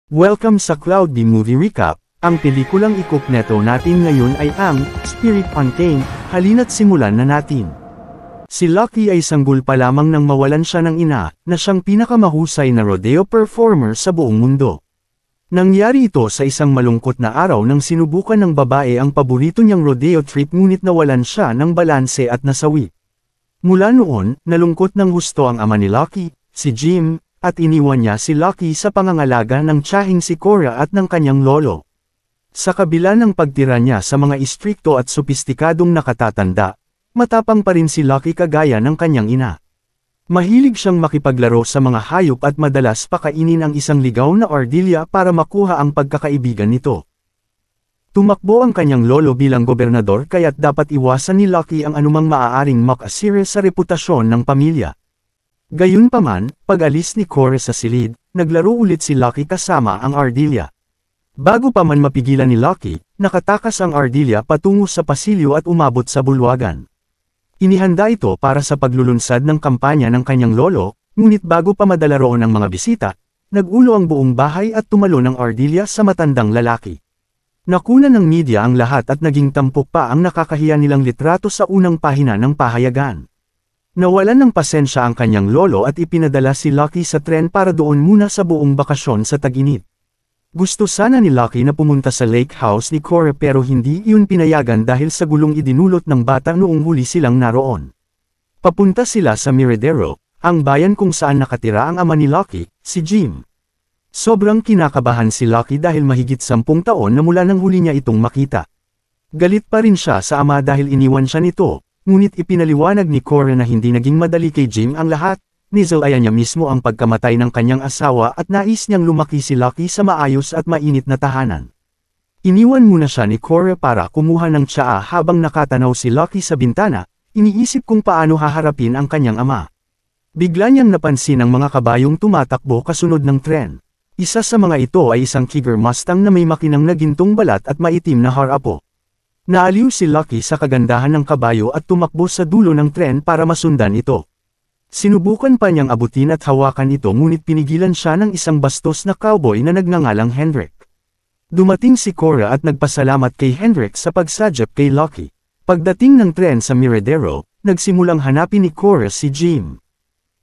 Welcome sa Cloudy Movie Recap. Ang pelikulang ikukneto natin ngayon ay ang Spirit Untamed. Halina't simulan na natin. Si Lucky ay sanggol pa lamang nang mawalan siya ng ina, na siyang pinakamahusay na rodeo performer sa buong mundo. Nangyari ito sa isang malungkot na araw nang sinubukan ng babae ang paborito niyang rodeo trip ngunit nawalan siya ng balanse at nasawi. Mula noon, nalungkot ng husto ang ama ni Lucky, si Jim, at iniwan niya si Lucky sa pangangalaga ng tiyahing si Cora at ng kanyang lolo. Sa kabila ng pagtira niya sa mga istrikto at sopistikadong nakatatanda, matapang pa rin si Lucky kagaya ng kanyang ina. Mahilig siyang makipaglaro sa mga hayop at madalas pakainin ang isang ligaw na ardilya para makuha ang pagkakaibigan nito. Tumakbo ang kanyang lolo bilang gobernador kaya't dapat iwasan ni Lucky ang anumang maaaring makasira sa reputasyon ng pamilya. Gayunpaman, pag-alis ni Cora sa silid, naglaro ulit si Lucky kasama ang ardilya. Bago pa man mapigilan ni Lucky, nakatakas ang ardilya patungo sa pasilyo at umabot sa bulwagan. Inihanda ito para sa paglulunsad ng kampanya ng kanyang lolo, ngunit bago pa madala roon ang mga bisita, nagulo ang buong bahay at tumalo ng ardilya sa matandang lalaki. Nakuna ng media ang lahat at naging tampok pa ang nakakahiya nilang litrato sa unang pahina ng pahayagan. Nawalan ng pasensya ang kanyang lolo at ipinadala si Lucky sa tren para doon muna sa buong bakasyon sa tag-init. Gusto sana ni Lucky na pumunta sa lake house ni Cora pero hindi iyon pinayagan dahil sa gulong idinulot ng bata noong huli silang naroon. Papunta sila sa Miradero, ang bayan kung saan nakatira ang ama ni Lucky, si Jim. Sobrang kinakabahan si Lucky dahil mahigit 10 taon na mula nang huli niya itong makita. Galit pa rin siya sa ama dahil iniwan siya nito. Ngunit ipinaliwanag ni Cora na hindi naging madali kay Jim ang lahat, nizalayan niya mismo ang pagkamatay ng kanyang asawa at nais niyang lumaki si Lucky sa maayos at mainit na tahanan. Iniwan muna siya ni Cora para kumuha ng tsaa habang nakatanaw si Lucky sa bintana, iniisip kung paano haharapin ang kanyang ama. Bigla niyang napansin ang mga kabayong tumatakbo kasunod ng tren. Isa sa mga ito ay isang Cougar Mustang na may makinang na gintong balat at maitim na harapo. Naaliw si Lucky sa kagandahan ng kabayo at tumakbo sa dulo ng tren para masundan ito. Sinubukan pa niyang abutin at hawakan ito ngunit pinigilan siya ng isang bastos na cowboy na nagngangalang Hendrik. Dumating si Cora at nagpasalamat kay Hendrik sa pagsadyap kay Lucky. Pagdating ng tren sa Miradero, nagsimulang hanapin ni Cora si Jim.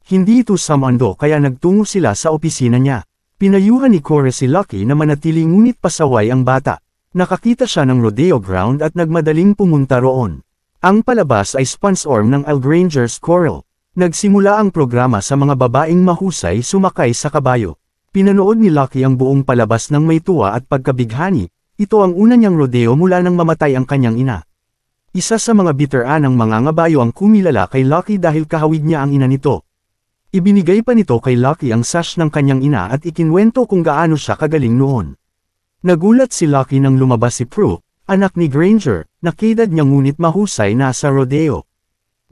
Hindi ito sumando kaya nagtungo sila sa opisina niya. Pinayuhan ni Cora si Lucky na manatili ngunit pasaway ang bata. Nakakita siya ng rodeo ground at nagmadaling pumunta roon. Ang palabas ay sponsor ng Algranger's Choral. Nagsimula ang programa sa mga babaeng mahusay sumakay sa kabayo. Pinanood ni Lucky ang buong palabas ng may tuwa at pagkabighani. Ito ang una niyang rodeo mula nang mamatay ang kanyang ina. Isa sa mga biteranang mangangabayo ang kumilala kay Lucky dahil kahawig niya ang ina nito. Ibinigay pa nito kay Lucky ang sash ng kanyang ina at ikinwento kung gaano siya kagaling noon. Nagulat si Lucky nang lumabas si Prue, anak ni Granger, na kaedad niya ngunit mahusay na sa rodeo.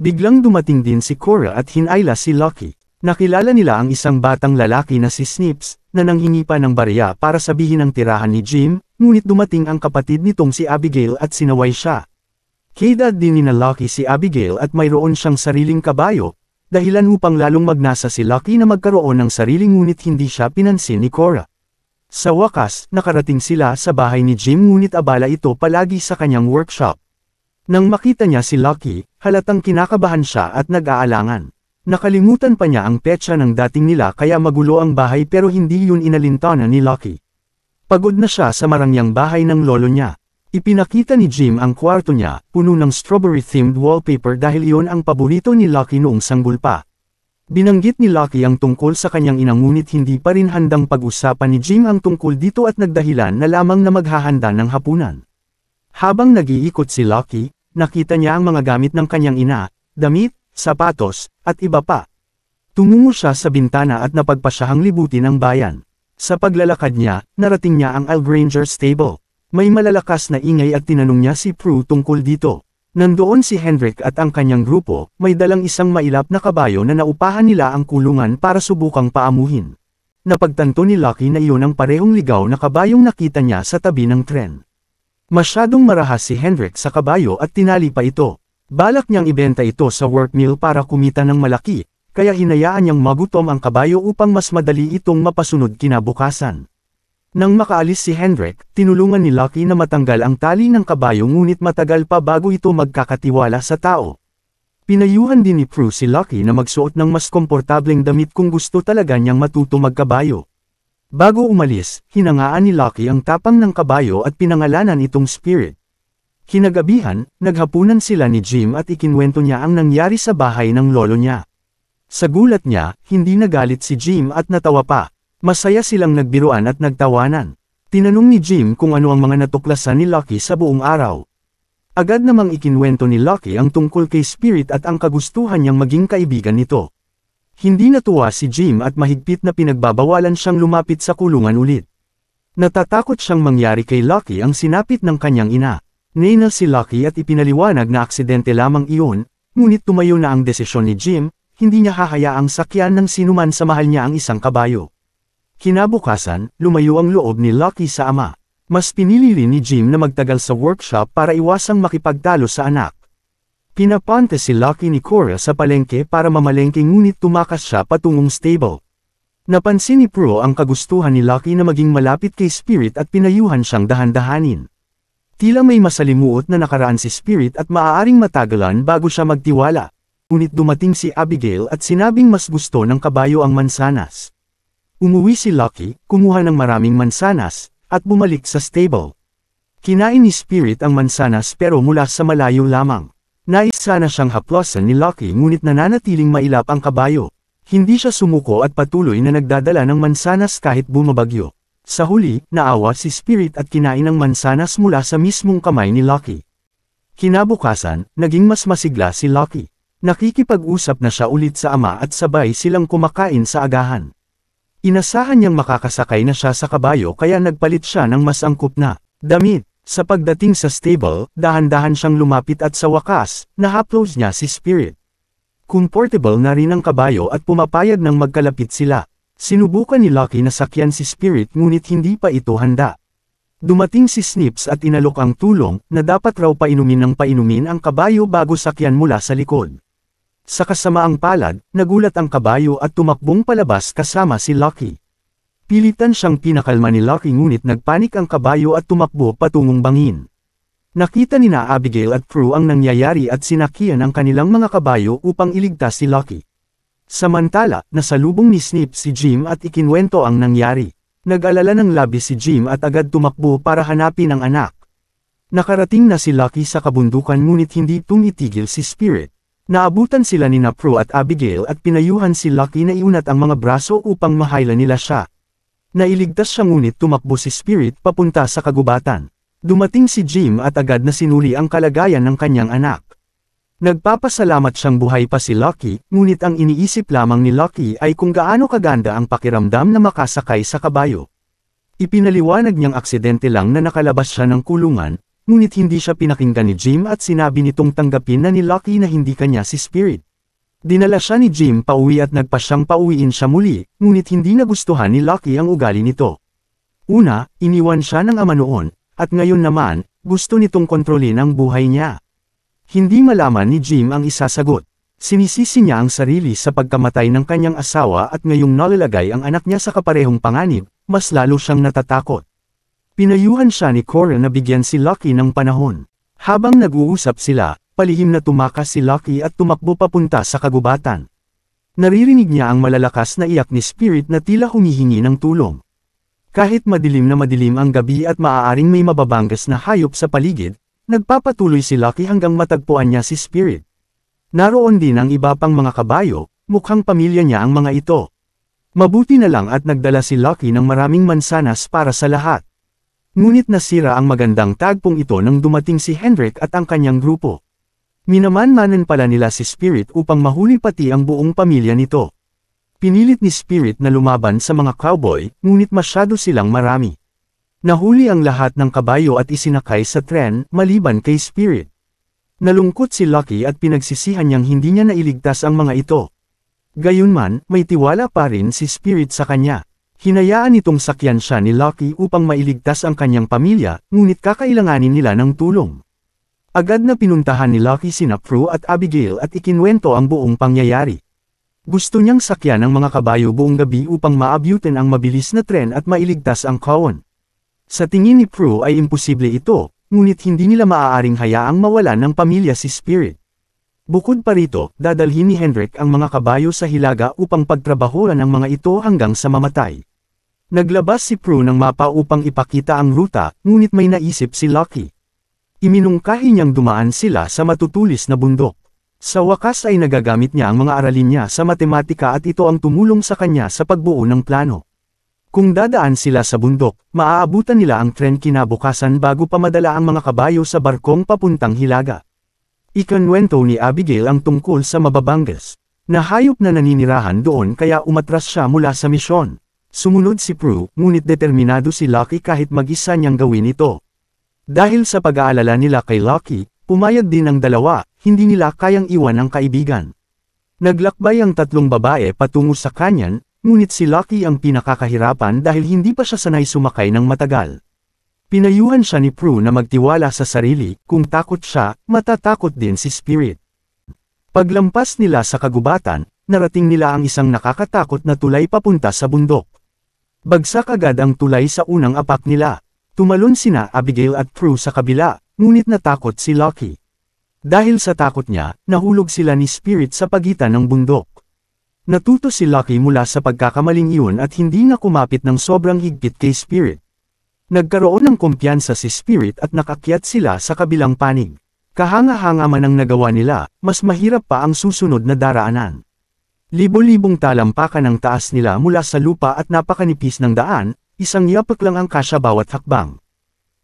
Biglang dumating din si Cora at hinayla si Lucky. Nakilala nila ang isang batang lalaki na si Snips, na nanghingi pa ng barya para sabihin ang tirahan ni Jim, ngunit dumating ang kapatid nitong si Abigail at sinaway siya. Kaedad din ni Lucky si Abigail at mayroon siyang sariling kabayo, dahilan upang lalong magnasa si Lucky na magkaroon ng sariling ngunit hindi siya pinansin ni Cora. Sa wakas, nakarating sila sa bahay ni Jim ngunit abala ito palagi sa kanyang workshop. Nang makita niya si Lucky, halatang kinakabahan siya at nag-aalangan. Nakalimutan pa niya ang petsa ng dating nila kaya magulo ang bahay pero hindi yun inalintana ni Lucky. Pagod na siya sa marangyang bahay ng lolo niya. Ipinakita ni Jim ang kwarto niya, puno ng strawberry-themed wallpaper dahil iyon ang paborito ni Lucky noong sanggol pa. Binanggit ni Lucky ang tungkol sa kanyang ina ngunit hindi pa rin handang pag-usapan ni Jim ang tungkol dito at nagdahilan na lamang na maghahanda ng hapunan. Habang nag-iikot si Lucky, nakita niya ang mga gamit ng kanyang ina, damit, sapatos, at iba pa. Tumungo siya sa bintana at napagpasyahang libutin ang bayan. Sa paglalakad niya, narating niya ang Algranger stable. May malalakas na ingay at tinanong niya si Prue tungkol dito. Nandoon si Hendrik at ang kanyang grupo, may dalang isang mailap na kabayo na naupahan nila ang kulungan para subukang paamuhin. Napagtanto ni Lucky na iyon ang parehong ligaw na kabayong nakita niya sa tabi ng tren. Masyadong marahas si Hendrik sa kabayo at tinali pa ito. Balak niyang ibenta ito sa work mill para kumita ng malaki, kaya hinayaan niyang magutom ang kabayo upang mas madali itong mapasunod kinabukasan. Nang makaalis si Hendrik, tinulungan ni Lucky na matanggal ang tali ng kabayo ngunit matagal pa bago ito magkakatiwala sa tao. Pinayuhan din ni Prue si Lucky na magsuot ng mas komportableng damit kung gusto talaga niyang matuto magkabayo. Bago umalis, hinangaan ni Lucky ang tapang ng kabayo at pinangalanan itong Spirit. Kinagabihan, naghapunan sila ni Jim at ikinwento niya ang nangyari sa bahay ng lolo niya. Sa gulat niya, hindi nagalit si Jim at natawa pa. Masaya silang nagbiruan at nagtawanan. Tinanong ni Jim kung ano ang mga natuklasan ni Lucky sa buong araw. Agad namang ikinwento ni Lucky ang tungkol kay Spirit at ang kagustuhan niyang maging kaibigan nito. Hindi natuwa si Jim at mahigpit na pinagbabawalan siyang lumapit sa kulungan ulit. Natatakot siyang mangyari kay Lucky ang sinapit ng kanyang ina. Nainal si Lucky at ipinaliwanag na aksidente lamang iyon, ngunit tumayo na ang desisyon ni Jim, hindi niya hahayaang sakyan ng sinuman sa mahal niya ang isang kabayo. Kinabukasan, lumayo ang loob ni Lucky sa ama. Mas pinili rin ni Jim na magtagal sa workshop para iwasang makipagtalo sa anak. Pinapante si Lucky ni Cora sa palengke para mamalengke ngunit tumakas siya patungong stable. Napansin ni Prue ang kagustuhan ni Lucky na maging malapit kay Spirit at pinayuhan siyang dahan-dahanin. Tila may masalimuot na nakaraan si Spirit at maaaring matagalan bago siya magtiwala. Ngunit dumating si Abigail at sinabing mas gusto ng kabayo ang mansanas. Umuwi si Lucky, kumuha ng maraming mansanas, at bumalik sa stable. Kinain ni Spirit ang mansanas pero mula sa malayo lamang. Nais sana siyang haplosan ni Lucky ngunit nananatiling mailap ang kabayo. Hindi siya sumuko at patuloy na nagdadala ng mansanas kahit bumabagyo. Sa huli, naawa si Spirit at kinain ang mansanas mula sa mismong kamay ni Lucky. Kinabukasan, naging mas masigla si Lucky. Nakikipag-usap na siya ulit sa ama at sabay silang kumakain sa agahan. Inasahan niyang makakasakay na siya sa kabayo kaya nagpalit siya ng mas angkop na damit. Sa pagdating sa stable, dahan-dahan siyang lumapit at sa wakas, nahaplos niya si Spirit. Comfortable na rin ang kabayo at pumapayag ng magkalapit sila. Sinubukan ni Lucky na sakyan si Spirit ngunit hindi pa ito handa. Dumating si Snips at inalok ang tulong na dapat raw painumin ng painumin ang kabayo bago sakyan mula sa likod. Sa kasamaang palad, nagulat ang kabayo at tumakbong palabas kasama si Lucky. Pilitan siyang pinakalma ni Lucky ngunit nagpanik ang kabayo at tumakbo patungong bangin. Nakita ni na Abigail at Prue ang nangyayari at sinakyan ang kanilang mga kabayo upang iligtas si Lucky. Samantala, nasalubong ni Snip si Jim at ikinwento ang nangyari. Nag-alala ng labis si Jim at agad tumakbo para hanapin ang anak. Nakarating na si Lucky sa kabundukan ngunit hindi tumitigil si Spirit. Naabutan sila ni Prue at Abigail at pinayuhan si Lucky na iunat ang mga braso upang mahayla nila siya. Nailigtas siya ngunit tumakbo si Spirit papunta sa kagubatan. Dumating si Jim at agad na sinuli ang kalagayan ng kanyang anak. Nagpapasalamat siyang buhay pa si Lucky, ngunit ang iniisip lamang ni Lucky ay kung gaano kaganda ang pakiramdam na makasakay sa kabayo. Ipinaliwanag niyang aksidente lang na nakalabas siya ng kulungan, ngunit hindi siya pinakinggan ni Jim at sinabi nitong tanggapin na ni Lucky na hindi kanya si Spirit. Dinala siya ni Jim pauwi at nagpa siyang pauwiin siya muli, ngunit hindi nagustuhan ni Lucky ang ugali nito. Una, iniwan siya ng ama noon, at ngayon naman, gusto nitong kontrolin ang buhay niya. Hindi malaman ni Jim ang isasagot. Sinisisi niya ang sarili sa pagkamatay ng kanyang asawa at ngayong nalalagay ang anak niya sa kaparehong panganib, mas lalo siyang natatakot. Pinayuhan siya ni Cora na bigyan si Lucky ng panahon. Habang nag-uusap sila, palihim na tumakas si Lucky at tumakbo papunta sa kagubatan. Naririnig niya ang malalakas na iyak ni Spirit na tila humihingi ng tulong. Kahit madilim ang gabi at maaaring may mababanggas na hayop sa paligid, nagpapatuloy si Lucky hanggang matagpuan niya si Spirit. Naroon din ang iba pang mga kabayo, mukhang pamilya niya ang mga ito. Mabuti na lang at nagdala si Lucky ng maraming mansanas para sa lahat. Ngunit nasira ang magandang tagpong ito nang dumating si Hendrik at ang kanyang grupo. Minaman-manan pala nila si Spirit upang mahuli pati ang buong pamilya nito. Pinilit ni Spirit na lumaban sa mga cowboy, ngunit masyado silang marami. Nahuli ang lahat ng kabayo at isinakay sa tren, maliban kay Spirit. Nalungkot si Lucky at pinagsisihan niyang hindi niya nailigtas ang mga ito. Gayunman, may tiwala pa rin si Spirit sa kanya. Hinayaan itong sakyan siya ni Lucky upang mailigtas ang kanyang pamilya, ngunit kakailanganin nila ng tulong. Agad na pinuntahan ni Lucky sina Prue at Abigail at ikinwento ang buong pangyayari. Gusto niyang sakyan ang mga kabayo buong gabi upang maabutin ang mabilis na tren at mailigtas ang Cowan. Sa tingin ni Prue ay imposible ito, ngunit hindi nila maaaring hayaang mawalan ng pamilya si Spirit. Bukod pa rito, dadalhin ni Hendrik ang mga kabayo sa hilaga upang pagtrabahuan ang mga ito hanggang sa mamatay. Naglabas si Prue ng mapa upang ipakita ang ruta, ngunit may naisip si Lucky. Iminungkahi niyang dumaan sila sa matutulis na bundok. Sa wakas ay nagagamit niya ang mga aralin niya sa matematika at ito ang tumulong sa kanya sa pagbuo ng plano. Kung dadaan sila sa bundok, maaabutan nila ang tren kinabukasan bago pa madala ang mga kabayo sa barkong papuntang hilaga. Ikinwento ni Abigail ang tungkol sa mababanges na hayop na naninirahan doon kaya umatras siya mula sa misyon. Sumunod si Prue, ngunit determinado si Lucky kahit mag-isa niyang gawin ito. Dahil sa pag-aalala nila kay Lucky, pumayag din ang dalawa, hindi nila kayang iwan ang kaibigan. Naglakbay ang tatlong babae patungo sa kanyan, ngunit si Lucky ang pinakakahirapan dahil hindi pa siya sanay sumakay ng matagal. Pinayuhan siya ni Prue na magtiwala sa sarili, kung takot siya, matatakot din si Spirit. Paglampas nila sa kagubatan, narating nila ang isang nakakatakot na tulay papunta sa bundok. Bagsak agad ang tulay sa unang apak nila. Tumalon sina Abigail at Prue sa kabila, ngunit natakot si Lucky. Dahil sa takot niya, nahulog sila ni Spirit sa pagitan ng bundok. Natuto si Lucky mula sa pagkakamaling iyon at hindi na kumapit ng sobrang higpit kay Spirit. Nagkaroon ng kumpiyansa si Spirit at nakakyat sila sa kabilang panig. Kahanga-hanga man ang nagawa nila, mas mahirap pa ang susunod na daraanan. Libo-libong talampakan ang taas nila mula sa lupa at napakanipis ng daan, isang yapak lang ang kasya bawat hakbang.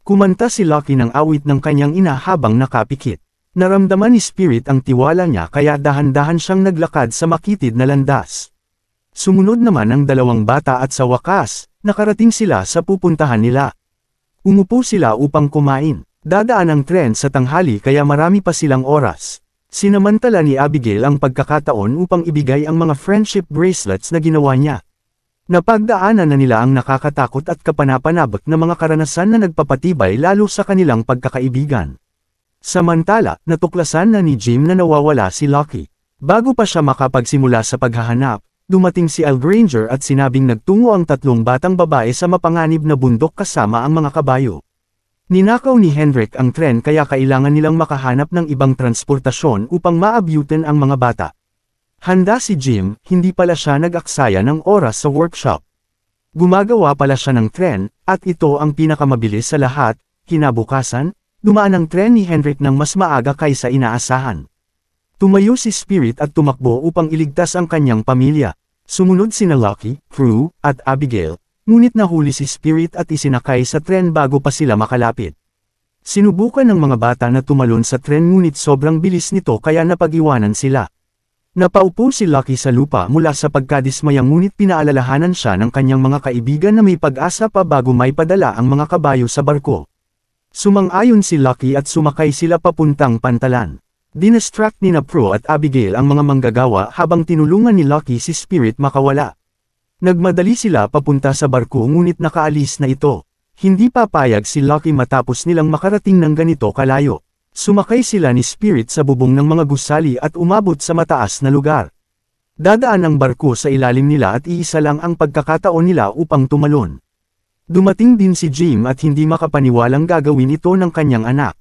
Kumanta si Lucky ng awit ng kanyang ina habang nakapikit. Naramdaman ni Spirit ang tiwala niya kaya dahan-dahan siyang naglakad sa makitid na landas. Sumunod naman ang dalawang bata at sa wakas, nakarating sila sa pupuntahan nila. Umupo sila upang kumain. Dadaan ang tren sa tanghali kaya marami pa silang oras. Sinamantala ni Abigail ang pagkakataon upang ibigay ang mga friendship bracelets na ginawa niya. Napagdaanan na nila ang nakakatakot at kapanapanabik na mga karanasan na nagpapatibay lalo sa kanilang pagkakaibigan. Samantala, natuklasan na ni Jim na nawawala si Lucky. Bago pa siya makapagsimula sa paghahanap, dumating si Al Granger at sinabing nagtungo ang tatlong batang babae sa mapanganib na bundok kasama ang mga kabayo. Ninakaw ni Hendrik ang tren kaya kailangan nilang makahanap ng ibang transportasyon upang maabutin ang mga bata. Handa si Jim, hindi pala siya nag-aksaya ng oras sa workshop. Gumagawa pala siya ng tren, at ito ang pinakamabilis sa lahat. Kinabukasan, dumaan ang tren ni Hendrik ng mas maaga kaysa inaasahan. Tumayo si Spirit at tumakbo upang iligtas ang kanyang pamilya. Sumunod sina Lucky, Prue, at Abigail, ngunit nahuli si Spirit at isinakay sa tren bago pa sila makalapit. Sinubukan ng mga bata na tumalon sa tren ngunit sobrang bilis nito kaya napag-iwanan sila. Napaupo si Lucky sa lupa mula sa pagkadismaya ngunit pinaalalahanan siya ng kanyang mga kaibigan na may pag-asa pa bago may padala ang mga kabayo sa barko. Sumang-ayon si Lucky at sumakay sila papuntang pantalan. Dinestract ni Prue at Abigail ang mga manggagawa habang tinulungan ni Lucky si Spirit makawala. Nagmadali sila papunta sa barko ngunit nakaalis na ito. Hindi papayag si Lucky matapos nilang makarating ng ganito kalayo. Sumakay sila ni Spirit sa bubong ng mga gusali at umabot sa mataas na lugar. Dadaan ang barko sa ilalim nila at iisa lang ang pagkakataon nila upang tumalon. Dumating din si Jim at hindi makapaniwalang gagawin ito ng kanyang anak.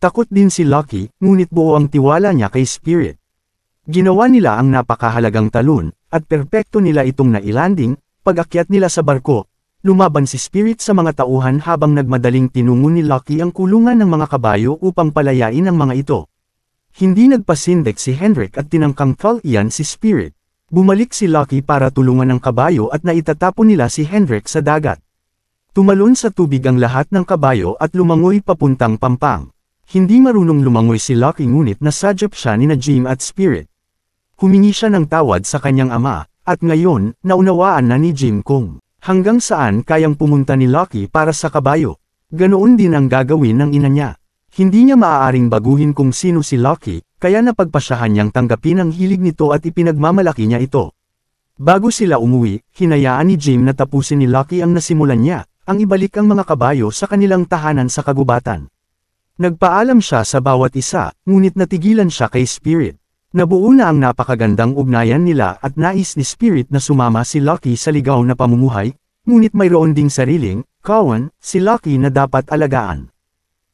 Takot din si Lucky, ngunit buo ang tiwala niya kay Spirit. Ginawa nila ang napakahalagang talon, at perpekto nila itong nailanding. Pag-akyat nila sa barko, lumaban si Spirit sa mga tauhan habang nagmadaling tinungo ni Lucky ang kulungan ng mga kabayo upang palayain ang mga ito. Hindi nagpasindek si Hendrik at tinangkang iyan si Spirit. Bumalik si Lucky para tulungan ang kabayo at naitatapon nila si Hendrik sa dagat. Tumalon sa tubig ang lahat ng kabayo at lumangoy papuntang Pampang. Hindi marunong lumangoy si Lucky ngunit nasadyap siya ni Jim at Spirit. Humingi siya ng tawad sa kanyang ama, at ngayon, naunawaan na ni Jim kung hanggang saan kayang pumunta ni Lucky para sa kabayo. Ganoon din ang gagawin ng ina niya. Hindi niya maaaring baguhin kung sino si Lucky, kaya napagpasyahan niyang tanggapin ang hilig nito at ipinagmamalaki niya ito. Bago sila umuwi, hinayaan ni Jim na tapusin ni Lucky ang nasimulan niya, ang ibalik ang mga kabayo sa kanilang tahanan sa kagubatan. Nagpaalam siya sa bawat isa, ngunit natigilan siya kay Spirit. Nabuo na ang napakagandang ugnayan nila at nais ni Spirit na sumama si Lucky sa ligaw na pamumuhay, ngunit mayroon ding sariling, kawan, si Lucky na dapat alagaan.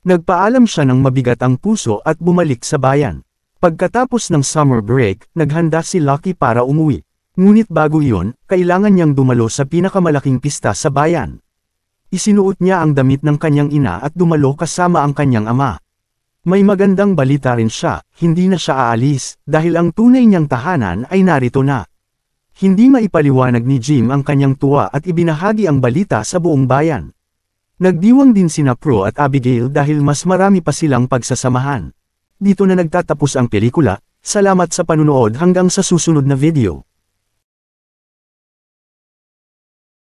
Nagpaalam siya ng mabigat ang puso at bumalik sa bayan. Pagkatapos ng summer break, naghanda si Lucky para umuwi. Ngunit bago iyon, kailangan niyang dumalo sa pinakamalaking pista sa bayan. Isinuot niya ang damit ng kanyang ina at dumalo kasama ang kanyang ama. May magandang balita rin siya, hindi na siya aalis, dahil ang tunay niyang tahanan ay narito na. Hindi maipaliwanag ni Jim ang kanyang tuwa at ibinahagi ang balita sa buong bayan. Nagdiwang din sina Pro at Abigail dahil mas marami pa silang pagsasamahan. Dito na nagtatapos ang pelikula, salamat sa panunood hanggang sa susunod na video.